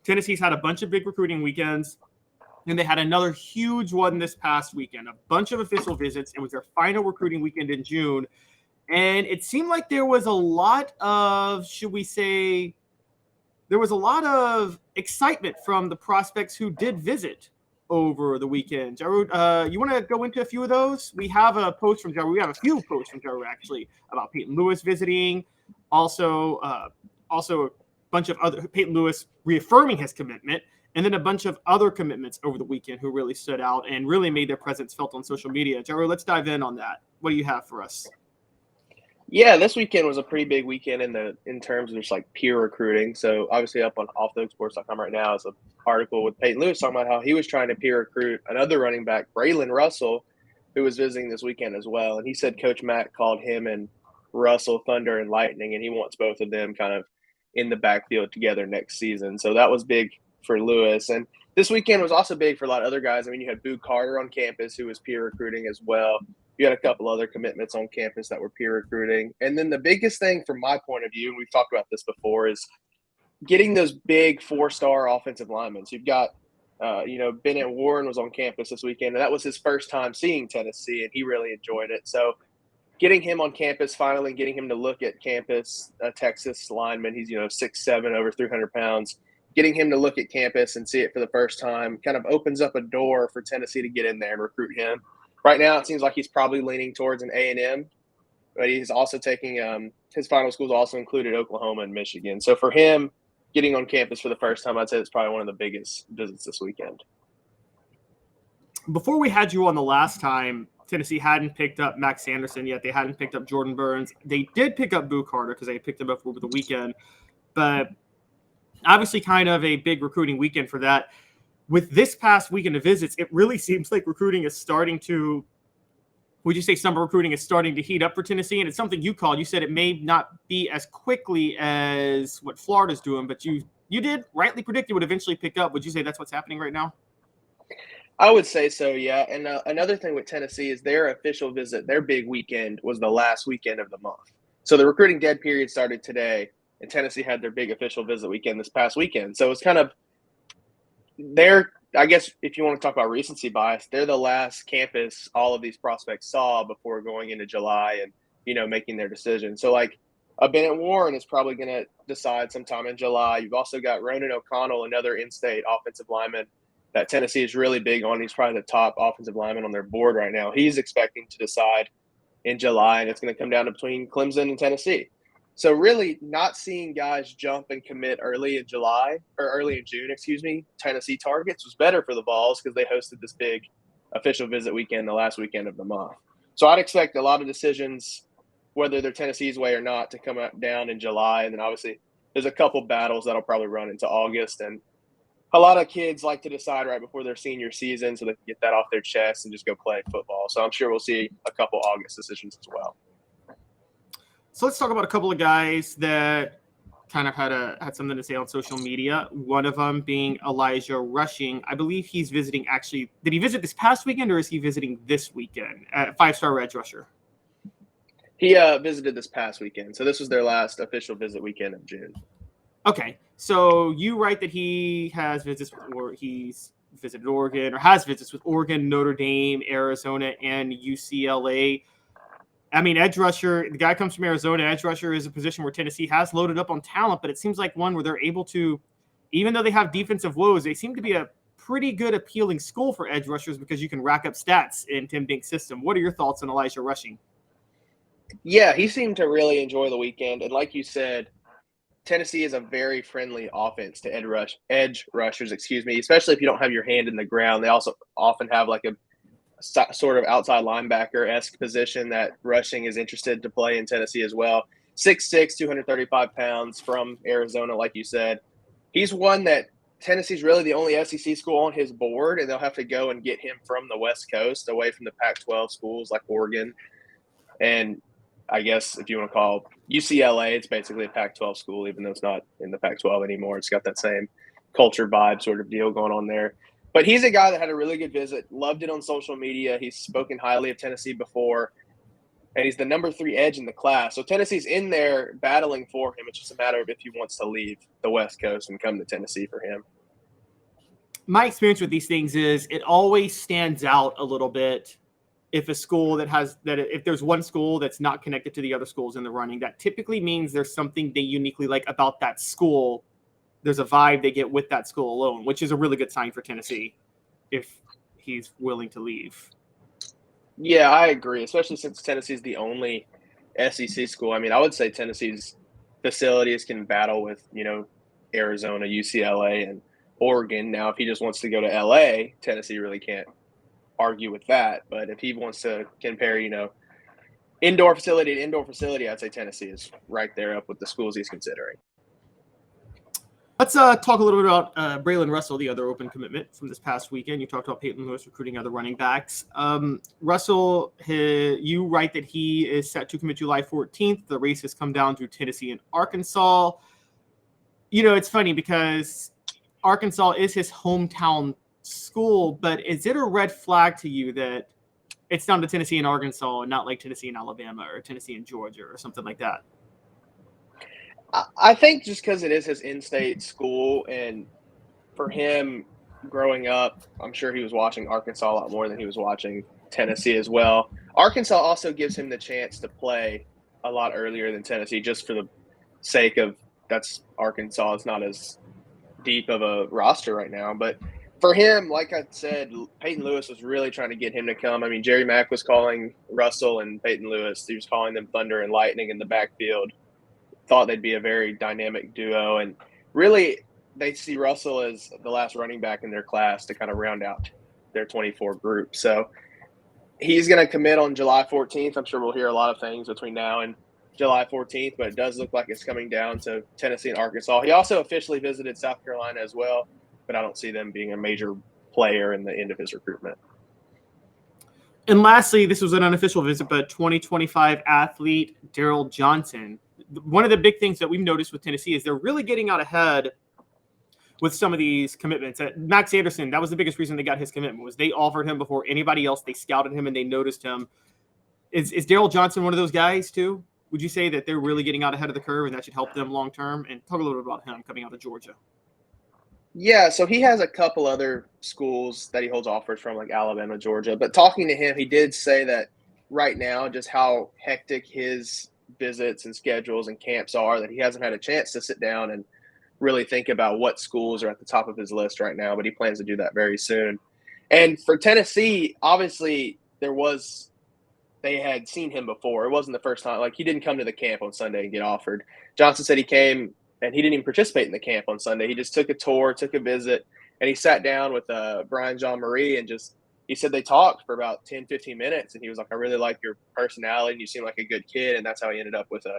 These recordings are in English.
Tennessee's had a bunch of big recruiting weekends, and they had another huge one this past weekend, a bunch of official visits. It was their final recruiting weekend in June. And it seemed like there was a lot of, should we say, there was a lot of excitement from the prospects who did visit over the weekend. Jaru, you want to go into a few of those? We have a post from Jaru. We have a few posts from Jaru, actually, about Peyton Lewis visiting. Also a bunch of other, Peyton Lewis reaffirming his commitment, and then a bunch of other commitments over the weekend who really stood out and really made their presence felt on social media. Jaru, let's dive in on that. What do you have for us? Yeah, this weekend was a pretty big weekend in terms of just like peer recruiting. So obviously up on offthehooksports.com right now is an article with Peyton Lewis talking about how he was trying to peer recruit another running back, Braylen Russell, who was visiting this weekend as well. And he said Coach Mack called him and Russell Thunder and Lightning, and he wants both of them kind of in the backfield together next season. So that was big for Lewis. And this weekend was also big for a lot of other guys. I mean, you had Boo Carter on campus who was peer recruiting as well. You had a couple other commitments on campus that were peer recruiting. And then the biggest thing from my point of view, and we've talked about this before, is getting those big 4-star offensive linemen. So you've got, Bennett Warren was on campus this weekend, and that was his first time seeing Tennessee, and he really enjoyed it. So getting him on campus, finally getting him to look at campus, a Texas lineman, he's, 6'7", over 300 pounds, getting him to look at campus and see it for the first time kind of opens up a door for Tennessee to get in there and recruit him. Right now, it seems like he's probably leaning towards an A&M, but he's also taking his final schools also included Oklahoma and Michigan. So for him, getting on campus for the first time, I'd say it's probably one of the biggest visits this weekend. Before we had you on the last time, Tennessee hadn't picked up Max Sanderson yet. They hadn't picked up Jordan Burns. They did pick up Boo Carter because they picked him up over the weekend, but obviously kind of a big recruiting weekend for that. With this past weekend of visits, it really seems like recruiting is starting to, would you say summer recruiting is starting to heat up for Tennessee? And it's something you called. You said it may not be as quickly as what Florida's doing, but you did rightly predict it would eventually pick up. Would you say that's what's happening right now? I would say so, yeah. And another thing with Tennessee is their official visit, their big weekend was the last weekend of the month. So the recruiting dead period started today, and Tennessee had their big official visit weekend this past weekend. So it's kind of I guess if you want to talk about recency bias, they're the last campus all of these prospects saw before going into July and, making their decision. So like a Bennett Warren is probably going to decide sometime in July. You've also got Ronan O'Connell, another in-state offensive lineman that Tennessee is really big on. He's probably the top offensive lineman on their board right now. He's expecting to decide in July, and it's going to come down to between Clemson and Tennessee. So really not seeing guys jump and commit early in June, Tennessee targets was better for the Vols because they hosted this big official visit weekend, the last weekend of the month. So I'd expect a lot of decisions, whether they're Tennessee's way or not, to come down in July. And then obviously there's a couple battles that'll probably run into August. And a lot of kids like to decide right before their senior season so they can get that off their chest and just go play football. So I'm sure we'll see a couple August decisions as well. So let's talk about a couple of guys that kind of had something to say on social media. One of them being Elijah Rushing. I believe he's visiting actually. Did he visit this past weekend or is he visiting this weekend? 5-star edge rusher. He visited this past weekend. So this was their last official visit weekend of June. Okay. So you write that he has visits or he's visited Oregon or has visits with Oregon, Notre Dame, Arizona, and UCLA. I mean, edge rusher, the guy comes from Arizona. Edge rusher is a position where Tennessee has loaded up on talent, but it seems like one where they're able to, even though they have defensive woes, they seem to be a pretty good appealing school for edge rushers because you can rack up stats in Tim Dink's system. What are your thoughts on Elijah Rushing? Yeah, he seemed to really enjoy the weekend. And like you said, Tennessee is a very friendly offense to edge rushers, especially if you don't have your hand in the ground. They also often have like a sort of outside linebacker-esque position that Rushing is interested to play in Tennessee as well. 6'6", 235 pounds from Arizona, like you said. He's one that Tennessee's really the only SEC school on his board, and they'll have to go and get him from the West Coast, away from the Pac-12 schools like Oregon. And I guess if you want to call UCLA, it's basically a Pac-12 school, even though it's not in the Pac-12 anymore. It's got that same culture vibe sort of deal going on there. But he's a guy that had a really good visit, loved it on social media. He's spoken highly of Tennessee before, and he's the number 3 edge in the class. So Tennessee's in there battling for him. It's just a matter of if he wants to leave the West Coast and come to Tennessee for him. my experience with these things is it always stands out a little bit if a school if there's one school that's not connected to the other schools in the running. That typically means there's something they uniquely like about that school. There's a vibe they get with that school alone, which is a really good sign for Tennessee if he's willing to leave. Yeah, I agree, especially since Tennessee's the only SEC school. I mean, I would say Tennessee's facilities can battle with, Arizona, UCLA, and Oregon. Now, if he just wants to go to LA, Tennessee really can't argue with that. But if he wants to compare, indoor facility to indoor facility, I'd say Tennessee is right there up with the schools he's considering. Let's talk a little bit about Braylen Russell, the other open commitment from this past weekend. You talked about Peyton Lewis recruiting other running backs. Russell, you write that he is set to commit July 14th. The race has come down to Tennessee and Arkansas. It's funny because Arkansas is his hometown school, but is it a red flag to you that it's down to Tennessee and Arkansas and not like Tennessee and Alabama or Tennessee and Georgia or something like that? I think just because it is his in-state school, and for him growing up, I'm sure he was watching Arkansas a lot more than he was watching Tennessee as well. Arkansas also gives him the chance to play a lot earlier than Tennessee just for the sake of that's Arkansas. It's not as deep of a roster right now. But for him, like I said, Peyton Lewis was really trying to get him to come. I mean, Jerry Mack was calling Russell and Peyton Lewis. He was calling them thunder and lightning in the backfield. Thought they'd be a very dynamic duo, and really they see Russell as the last running back in their class to kind of round out their 24 group. So he's going to commit on July 14th. I'm sure we'll hear a lot of things between now and July 14th, but it does look like it's coming down to Tennessee and Arkansas. He also officially visited South Carolina as well, but I don't see them being a major player in the end of his recruitment. And lastly, this was an unofficial visit, but 2025 athlete Daryl Johnson. One of the big things that we've noticed with Tennessee is they're really getting out ahead with some of these commitments. Max Anderson, that was the biggest reason they got his commitment, was they offered him before anybody else. They scouted him and they noticed him. Is Daryl Johnson one of those guys too? Would you say that they're really getting out ahead of the curve and that should help them long term? And talk a little bit about him coming out of Georgia. Yeah, so he has a couple other schools that he holds offers from, like Alabama, Georgia. But talking to him, he did say that right now, just how hectic his visits and schedules and camps are, that he hasn't had a chance to sit down and really think about what schools are at the top of his list right now, but he plans to do that very soon. And for Tennessee, obviously they had seen him before. It wasn't the first time. Like, he didn't come to the camp on Sunday and get offered. Johnson said he came and he didn't even participate in the camp on Sunday. He just took a tour, took a visit, and he sat down with Brian Jean-Marie and he said they talked for about 10, 15 minutes, and he was like, I really like your personality, and you seem like a good kid, and that's how he ended up with an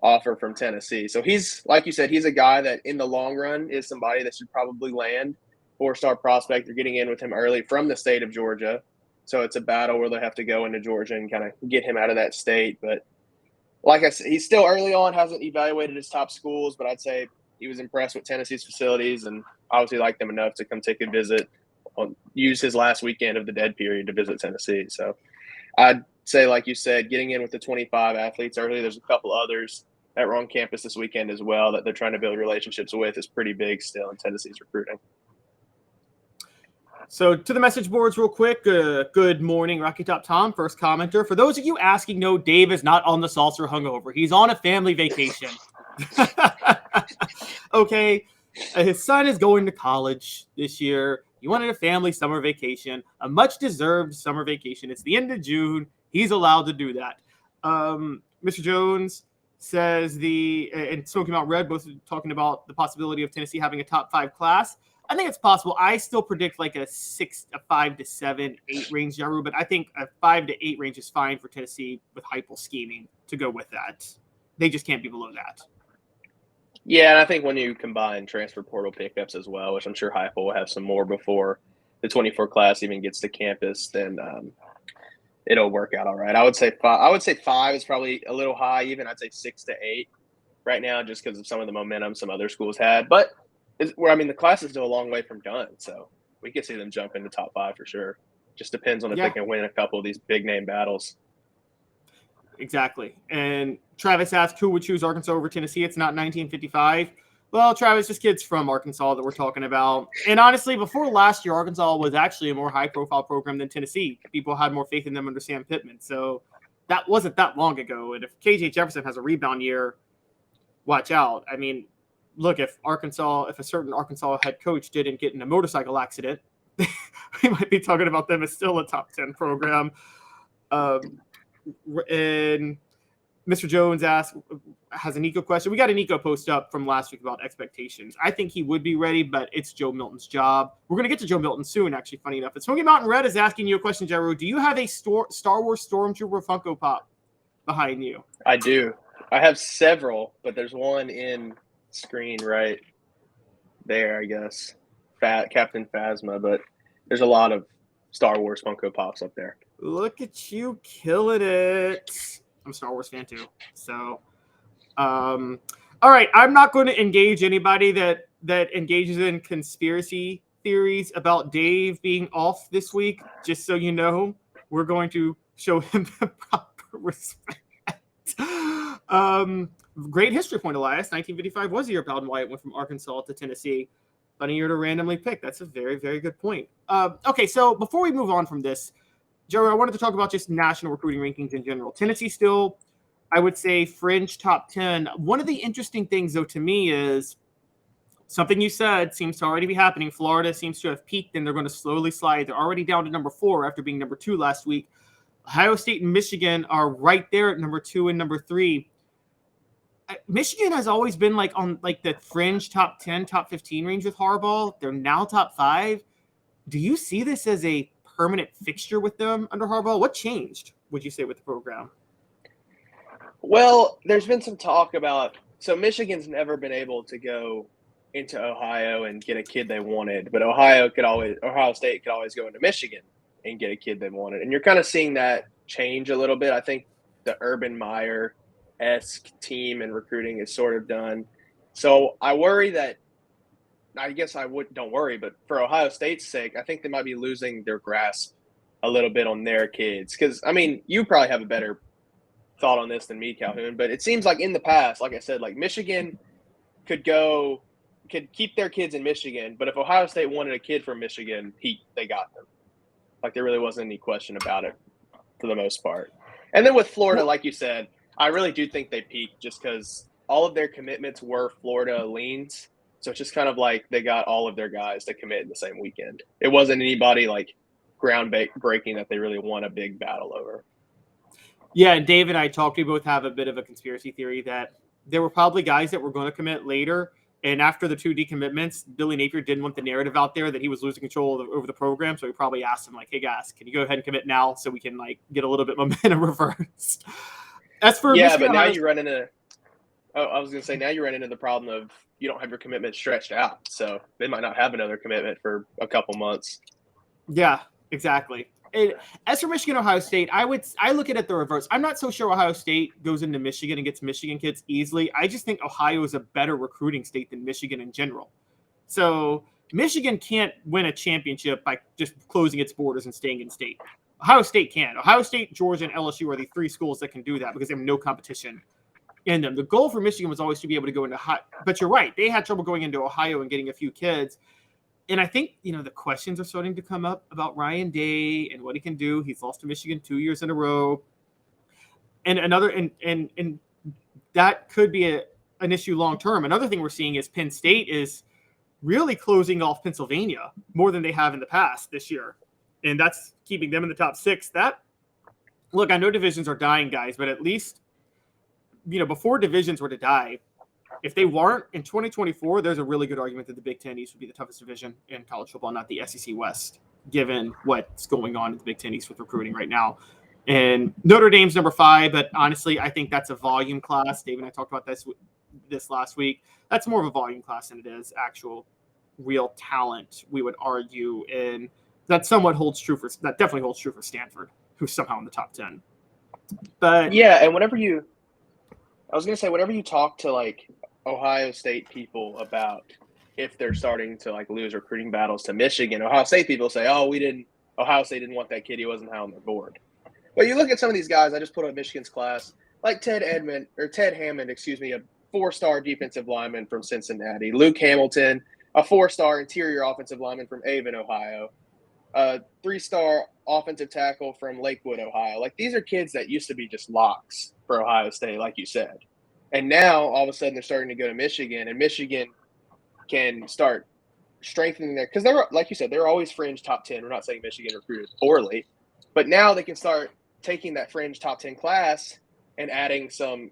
offer from Tennessee. So he's, like you said, he's a guy that in the long run is somebody that should probably land. 4-star prospect. They're getting in with him early from the state of Georgia. So it's a battle where they have to go into Georgia and kind of get him out of that state. But like I said, he's still early on, hasn't evaluated his top schools, but I'd say he was impressed with Tennessee's facilities and obviously liked them enough to come take a visit, use his last weekend of the dead period to visit Tennessee. So I'd say, like you said, getting in with the 25 athletes early, there's a couple others that were on campus this weekend as well that they're trying to build relationships with, is pretty big still in Tennessee's recruiting. So to the message boards real quick. Good morning, Rocky Top Tom, first commenter. For those of you asking, no, Dave is not on the saucer hungover. He's on a family vacation. Okay. His son is going to college this year. He wanted a family summer vacation, a much-deserved summer vacation. It's the end of June. He's allowed to do that. Mr. Jones says and Smoking Out Red, both talking about the possibility of Tennessee having a top 5 class. I think it's possible. I still predict like a 5 to 7, 8 range, Jaru, but I think a 5 to 8 range is fine for Tennessee with Heupel scheming to go with that. They just can't be below that. Yeah, and I think when you combine transfer portal pickups as well, which I'm sure Heupel will have some more before the 24 class even gets to campus, then it'll work out all right. I would say 5 is probably a little high. Even I'd say 6 to 8 right now, just because of some of the momentum some other schools had. But the class is still a long way from done, so we could see them jump into top 5 for sure. Just depends on if they can win a couple of these big name battles. Exactly. And Travis asked who would choose Arkansas over Tennessee. It's not 1955. Well, Travis, this kid's from Arkansas that we're talking about. And honestly, before last year, Arkansas was actually a more high-profile program than Tennessee. People had more faith in them under Sam Pittman. So that wasn't that long ago. And if KJ Jefferson has a rebound year, watch out. I mean, look, if a certain Arkansas head coach didn't get in a motorcycle accident, we might be talking about them as still a top 10 program. And Mr. Jones has a Nico question. We got a Nico post up from last week about expectations. I think he would be ready, but it's Joe Milton's job. We're going to get to Joe Milton soon, actually, funny enough. But Smoky Mountain Red is asking you a question, Jaru. Do you have a Star Wars Stormtrooper Funko Pop behind you? I do. I have several, but there's one in screen right there, I guess. Captain Phasma, but there's a lot of Star Wars Funko Pops up there. Look at you killing it. I'm a Star Wars fan too. So, all right. I'm not going to engage anybody that engages in conspiracy theories about Dave being off this week. Just so you know, we're going to show him the proper respect. Great history point, Elias. 1955 was the year Bowden Wyatt went from Arkansas to Tennessee. Funny year to randomly pick. That's a very, very good point. Okay, so before we move on from this, Joe, I wanted to talk about just national recruiting rankings in general. Tennessee still, I would say, fringe top 10. One of the interesting things, though, to me is something you said seems to already be happening. Florida seems to have peaked, and they're going to slowly slide. They're already down to number 4 after being number 2 last week. Ohio State and Michigan are right there at number 2 and number 3. Michigan has always been on the fringe top 10, top 15 range with Harbaugh. They're now top 5. Do you see this as a permanent fixture with them under Harbaugh? What changed, would you say, with the program? Well, there's been some talk about – so Michigan's never been able to go into Ohio and get a kid they wanted, but Ohio State could always go into Michigan and get a kid they wanted. And you're kind of seeing that change a little bit. I think the Urban Meyer-esque team and recruiting is sort of done. So I worry that – I guess don't worry, but for Ohio State's sake, I think they might be losing their grasp a little bit on their kids. Because, I mean, you probably have a better thought on this than me, Calhoun, but it seems like in the past, like I said, Michigan could keep their kids in Michigan, but if Ohio State wanted a kid from Michigan, they got them. There really wasn't any question about it for the most part. And then with Florida, like you said, I really do think they peaked just because all of their commitments were Florida leans. So it's just kind of they got all of their guys to commit in the same weekend. It wasn't anybody groundbreaking that they really won a big battle over. Yeah, and Dave and I talked. We both have a bit of a conspiracy theory that there were probably guys that were going to commit later. And after the 2 decommitments, Billy Napier didn't want the narrative out there that he was losing control over the program. So he probably asked him, hey, guys, can you go ahead and commit now so we can get a little bit momentum reversed? As for yeah, Michigan, but now you run into – I was going to say, now you run into the problem of you don't have your commitment stretched out. So they might not have another commitment for a couple months. Yeah, exactly. And as for Michigan, Ohio State, I look at it the reverse. I'm not so sure Ohio State goes into Michigan and gets Michigan kids easily. I just think Ohio is a better recruiting state than Michigan in general. So Michigan can't win a championship by just closing its borders and staying in state. Ohio State can. Ohio State, Georgia, and LSU are the 3 schools that can do that because they have no competition in them. The goal for Michigan was always to be able to go into Ohio. But you're right. They had trouble going into Ohio and getting a few kids. And I think, the questions are starting to come up about Ryan Day and what he can do. He's lost to Michigan 2 years in a row. And and that could be an issue long term. Another thing we're seeing is Penn State is really closing off Pennsylvania more than they have in the past this year. And that's keeping them in the top 6. Look, I know divisions are dying, guys, but at least before divisions were to die, if they weren't in 2024, there's a really good argument that the Big Ten East would be the toughest division in college football, not the SEC West, given what's going on in the Big Ten East with recruiting right now. And Notre Dame's number 5, but honestly, I think that's a volume class. Dave and I talked about this last week. That's more of a volume class than it is actual real talent, we would argue. And that definitely holds true for Stanford, who's somehow in the top 10. But yeah, and whenever you talk to Ohio State people about if they're starting to lose recruiting battles to Michigan, Ohio State people say, Ohio State didn't want that kid. He wasn't high on their board. But you look at some of these guys, I just put up Michigan's class, like Ted Hammond, 4-star defensive lineman from Cincinnati. Luke Hamilton, a 4-star interior offensive lineman from Avon, Ohio. A 3-star offensive tackle from Lakewood, Ohio. Like, these are kids that used to be just locks for Ohio State, like you said. And now, all of a sudden, they're starting to go to Michigan, and Michigan can start strengthening there. Because they're, like you said, they're always fringe top 10. We're not saying Michigan recruited poorly. But now they can start taking that fringe top 10 class and adding some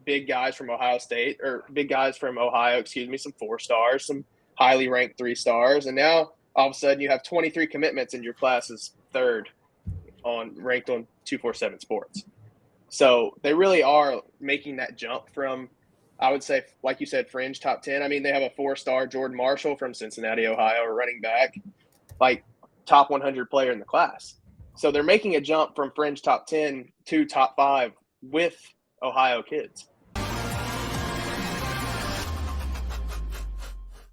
big guys from Ohio State, or big guys from Ohio, some 4-stars, some highly ranked 3-stars. And now, all of a sudden, you have 23 commitments and your class is third ranked on 247 Sports. So they really are making that jump from, I would say, like you said, fringe top 10. I mean, they have a 4-star Jordan Marshall from Cincinnati, Ohio, a running back, like top 100 player in the class. So they're making a jump from fringe top 10 to top 5 with Ohio kids.